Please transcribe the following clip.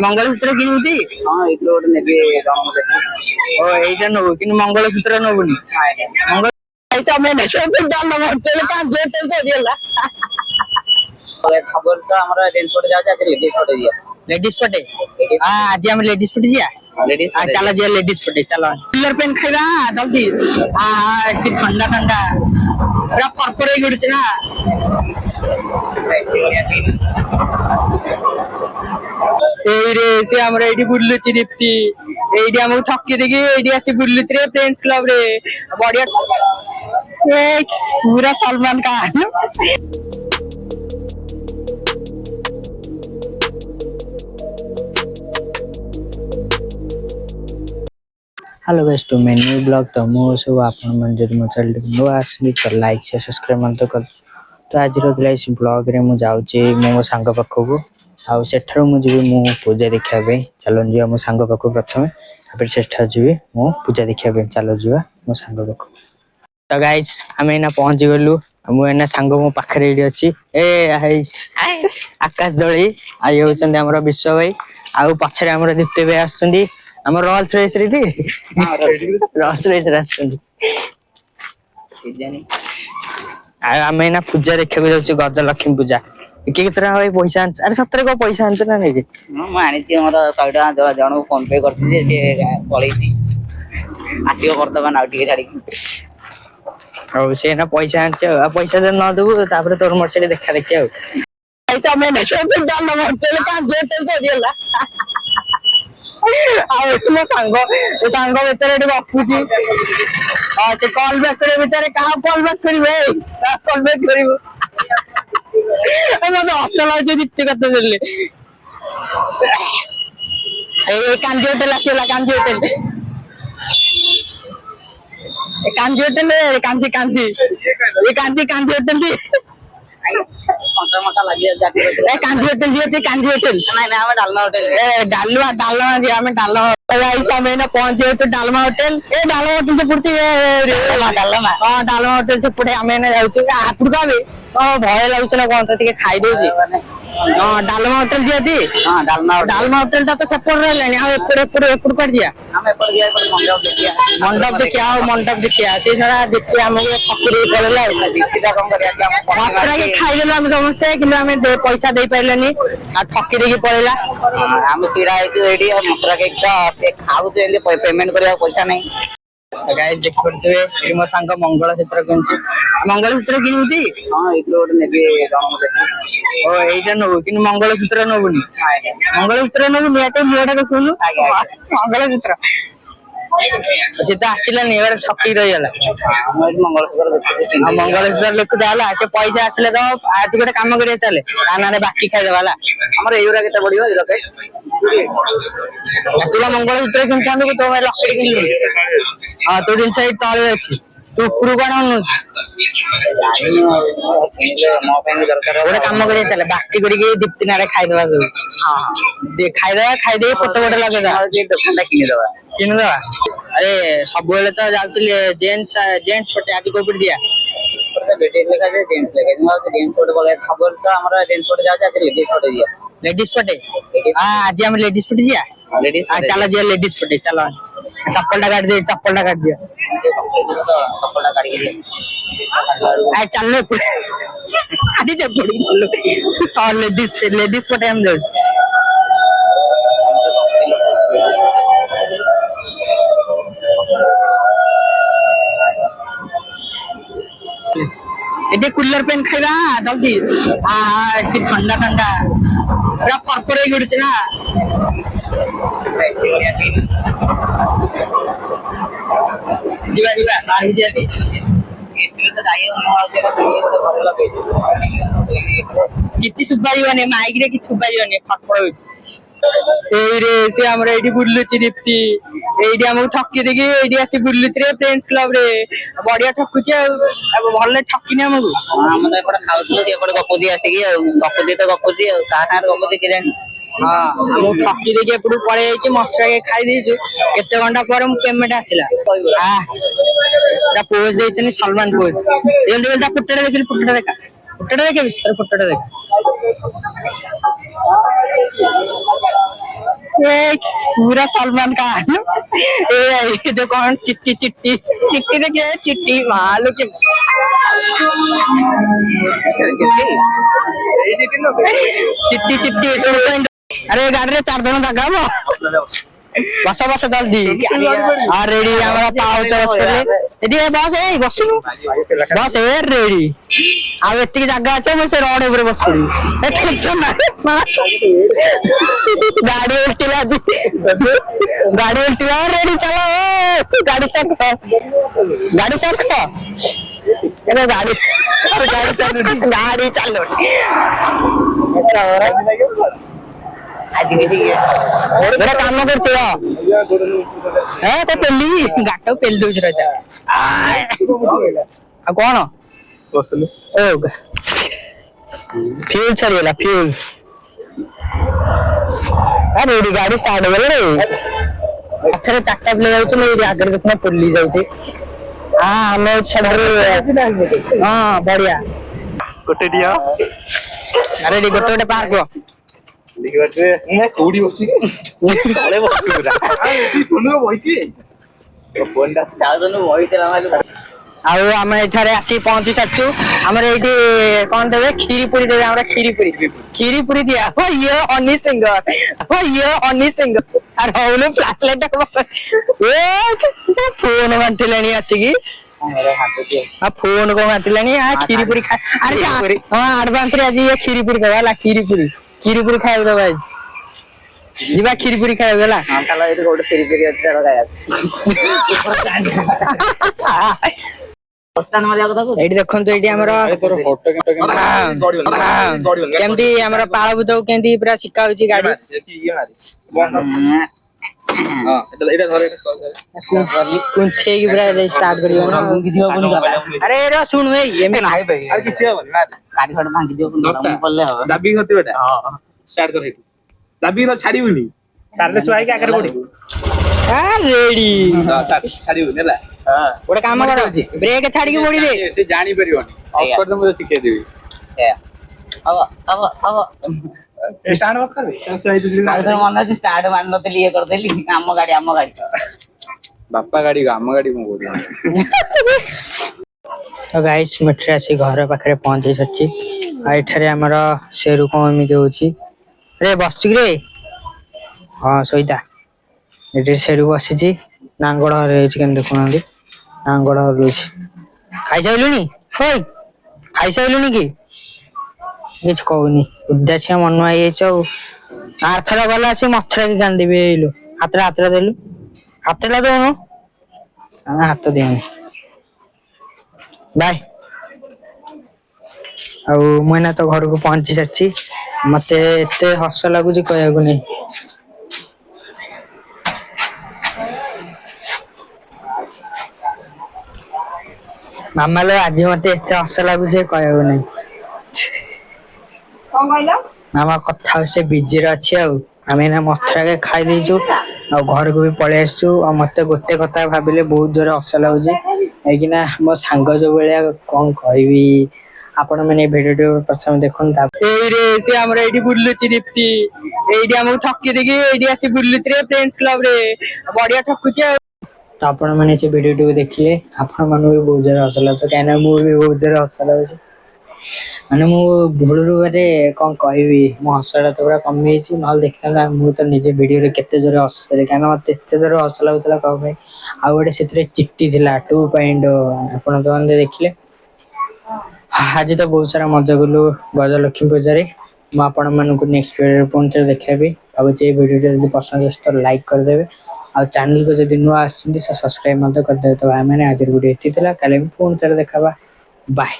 मंगलसूत्र किनुती हाँ इधर गोटे नेबी ओ एटा नबो कि मंगलसूत्र नबुनी मंगल पैसा में नहीं तो डाल होटल का होटल तो दिला खबर तो हमारा जेंट्स पटे जाते हैं लेडीज पटे आज हम लेडीज पटे जिया लेडीज चलो जे लेडीज पटे चलो कूलर पेन खाइबा जल्दी कि ठंडा ठंडा पूरा पर्पर हो गडछ ना रे से हमरा एडी बुल्लुची दीप्ति एडी हमहु ठक्की देगी एडी आसी बुल्लुची रे फ्रेंड्स क्लब रे बढ़िया पूरा Salman Khan hello guys to my new blog तो मो सब आपन मन जदि मो चैनल नो आसली तो लाइक से सब्सक्राइब मन तो कर तो आज रो गाइस ब्लॉग रे मु जाउ छी मो संग पखको आ सेठर मु जीवी मु पूजा देखा बे चलो जिया मो संग पखको प्रथम फिर सेठा जीवी मु पूजा देखा बे चलो जिया मो संग पखको तो गाइस हमें ना पहुंच गलु मु एना संग मो पाखरे एडी अछि ए हाय आकाश दळी आइ होचंदी हमर विश्व भाई आ पछरे हमर दीप्ति भाई आछंदी हम रोल्स रॉयस रे हां रोल्स रॉयस रास्ते हमें ना पूजा देखा जाऊँ गजलक्ष्मी पूजा के भाई पैसा अरे सतरे को पैसा आंच ना नहीं ମୁଁ ଆଣିଛି ଆମର 100 ଟଙ୍କା ଜଣକୁ ଫୋନ ପେ କରିଥିଲି ଯେ ସେ ପଳେଇଛି ଆସିବ ବର୍ତ୍ତମାନ ଆଉ ଟିକେ ଛାଡିକି ଆଉ ସେ ନା पैसा आंच पैसा दे न देबू तापर तोर मोर से देखा देखि आ पैसा में नहीं सब डाल होटल का होटल तो दिला आउ सांग भीतर गपुची से कॉल बैक करे भीतर क्या कॉल बैक करिवे कॉल बैक करिवो मत हसल लागे दीप्ति कत देले ए कांजी होटल आसीला कांजी होटल कांजी कांजी होटल कंटा मटा लगी जाके ए कांजी होटल जी कांजी होटल नहीं नहीं हमें डालना होटल ए डालमा जी हमें डालमा गाइस हमें ना पहुंच गए तो डालमा होटल से पुरती डालमा हां डालमा होटल से पुरे हमें ना जाऊ आपड़ का बे भय लागुछ ना कोन त खाई दउची हां डालमा होटल जी हां डालमा होटल ता तो सपोर्ट रहले आ एपड़ कर दिया हम एपड़ गया मंडप देखिया से सारा देखि हमके फकरे पड़ला दीपिका कम करिया मात्रा के खाई देला हम समझते कि हमें पैसा दे पाइलानी आ ठकी देके पड़ेला हम सीड़ा है एडी मात्रा के खाऊ जे पेमेंट करिया पैसा नहीं गाइस देख पड़ते ये मो संग मंगलसूत्र किनछि मंगलसूत्र किनुती हां इधर गोटे नेबी ओ एटा नबो कि मंगलसूत्र नबुनी मंगलसूत्र नबुनी एटा नियाटा को सुनु मंगलसूत्र से तो आसिला नहीं बार ठकी रही गला मंगलसूत्र लोक दाला से पैसा आसिले तो आज गोटे काम करिया चले तानारे बाकी खाइ देवाला हमर एयुरा केते पडियो रखे तुला मंगलसूत्र किनथांदो तो भाई लक्षरी किनली हां तो दिन सही तळे अछि तू पुरु कोन नु मो पेन दरकार गोटे काम करिया चले बाकी करिके दीप्ति नारे खाइ देबा हां दे खाइ दे फोटो गोटे लगे दा जे दुकान किनि देबा अरे सब बेले तो जाउतिले जेंट्स पटे आज को पड़ दिया लेडीज लेखा जे जेंट्स लेखा हम जेंट्स पटे बोले खबर तो हमरा जेंट्स पटे जाते हैं लेडीज पटे लेडीज पटे आज हम लेडीज पटे जिया लेडीज चलो जे लेडीज पटे चलो चप्पल काट दिया कपड़ा काट के आ चलो आदि चप्पल चलो और लेडीज पटे हम जाऊ एटे कूलर पेन खाइबा जल्दी कि ठंडा ठंडा पूरा पर्पर हो गडछ ना दिवा बाहर दिया इसमें तो जाइए हम लगे किछि सुबाइबने माइक रे कि सुबाइबने पर्पर होछ एई रे से हमरा एडी बुल्लुची दीप्ति एडी हमहु ठक्की देगी एडी आसी बुल्लुची रे फ्रेंड्स क्लब रे बढ़िया ठकुची अब भले ठक्की ने हमहु हम तो एपड़ खाउथलो से एपड़ गपुदी आसी की तो गपुदी काहार गपुदी के जान हां हम ठक्की देगी एपड़ पळे आइछि मस्टर के खाई देछु केते घंटा पर हम पेमेंट आसिला हां रा पोज देछनी सलमान पोज जल्दी जल्दी फुटड़ा देखि फुटड़ा देखा बिस्तर फुटड़ा देखा ये पूरा सलमान खान ये जो कौन चिट्टी चिट्टी चिट्टी देखिए चिट्टी मालू की चिट्टी चिट्टी अरे गाड़ी रे 4 जन जगह बस बस जल्दी रेडी हमारा पाउच बस एडी बस ए बसनु बस ए रेडी आ एतिक जगह আছে मैं से रोड ऊपर बस पड़ी ए टेंशन ना गाड़ी उल्टिला रेडी चलो गाड़ी स्टार्ट अरे गाड़ी चलो बड़ा काम करते है तो पेली गाटो पेल दूस रहता आ कौन ओ फ्यूल छड़िएला फ्यूल अरे रेडी गाड़ी स्टार्ट हो गई अच्छा रे चारटा प्ले जाउछ नै आगे देखना पुलिस जाउछ हां हमें छड़रे हां बढ़िया गोटे दिया अरे डी गोटे पार्क देखिबाटे मैं कोडी बसी तळे बसी पुरा आ सुनु बहिची फोन दा ଯାଉଛନ୍ତି ବହିଥିଲା ମାନେ ଆଉ ଆମେ ଏଠାରେ ଆସି ପହଞ୍ଚି ସାରିଛୁ ଆମର ଏଇଠି କଣ ଦେବେ କ୍ଷୀରି ପୁରୀ ଦେବେ ଆମର କ୍ଷୀରି ପୁରୀ ଦିଆ ଓ ଇଏ ଅନି ସିଙ୍ଗର ଆରେ ହଉନ ଫ୍ଲାଶ ଲାଇଟ ଏ ଫୋନ ବାଣ୍ଟିଲାଣି ଆସିକି आ फोन को बांटिलानी आ खीरी पूरी खा अरे हां एडवांस रे आज ये खीरी पूरी खाला खीरी पूरी खाइ दो गाइस जीवा खीरी पूरी खाइ गेला हां काला एटी गोटे खीरी पूरी अछि तार गाया पस्तान मारिया କଥା को एटी देखन तो एटी हमरा केमती हमरा पाळ बुतो केमती पूरा सिक्का होची गाड़ी हां एटा धरे कुंछे की पूरा स्टार्ट करियो ना अरे रे सुन भाई एमे नाही भाई अरे किछ हबन ना गाड़ी फट भांगी दियो पुन पल्ले हो दाबी करते बेटा हां स्टार्ट कर हेतु दाबी न छाडीउनी छाडले सुआई के आकर पड़ी आ रेडी हां छाडीउनी होला हां ओडे काम कर ब्रेक छाडी के मोड़ी दे से जानी परियोनी ऑफ कर दे मुझे सिखे देबी अब स्टार्ट मत कर सुआई दूसरी ना आधर मन अछि स्टार्ट मान नतली ये कर देली हम गाड़ी बापा गाड़ी गाम गाड़ी मो बोल तो गाइस मिट्रे आसी घर पाखे पहुंची सच्ची आ एठारे हमर सेरु कम एमिति होची रे बसची रे हां सोइता एठी सेरु बसिची नांगड़ रेची केन देखुना नांगड़ रोची खाइ साइलुनी होय खाइ साइलुनी की किछ कहूनी उद्देश्य मन आई छौ आरथरा वाला से मथरा के गान देबे एलो हातरा देलु हातला दोनो आ हाथ देनी बाय आ मैंने तो घर को पहुंची सारी मते एते हस लगुच कहू नहीं मामा लो आज मते एते हस लगुच कहू नहीं मामा कथा से बिजी अच्छी आमे ना मथुरा के खाई देचु आ घर को भी पळे आसचु आ मते गोटे कथा भाबिले बहुत जोर हस लागुच एकिना मो सांग जो बेलिया कोन कहबी आपण माने भिडियो प्रथम देखन ता एई रे से हमरा एडी बुल्लुची दीप्ति एडी हमहु ठक्की देगी एडी आसी बुल्लुची रे फ्रेंड्स क्लब रे बढ़िया ठक्कुची तो आपण माने से भिडियो देखिले आपण मानु भी बहुत जोर हस लागत काना मु भी बहुत जोर हस लागत माने मु भूलरू बारे कोन कहबी मो हसड़ा तो पूरा कमी छि नल देखता मु तो निजे वीडियो रे केते जोरे हसले काना मते एते जोरे हस लागतला कह भाई आ गोटे सेतरे चिट्टी थिला 2.0 आपण तो अंदे देखिले आज तो बहुत सारा मजा गलु गजलक्ष्मी पूजा रे मु आपण मानन को नेक्स्ट वीडियो पहुंचे देखाबी अब जे वीडियो यदि पसंद आसे तो लाइक कर देबे आ चैनल को यदि नुआ आछिन तो सब्सक्राइब मत कर देबे तो भाई माने आज वीडियो एति थिला काले फोन तेरे देखाबा बाय।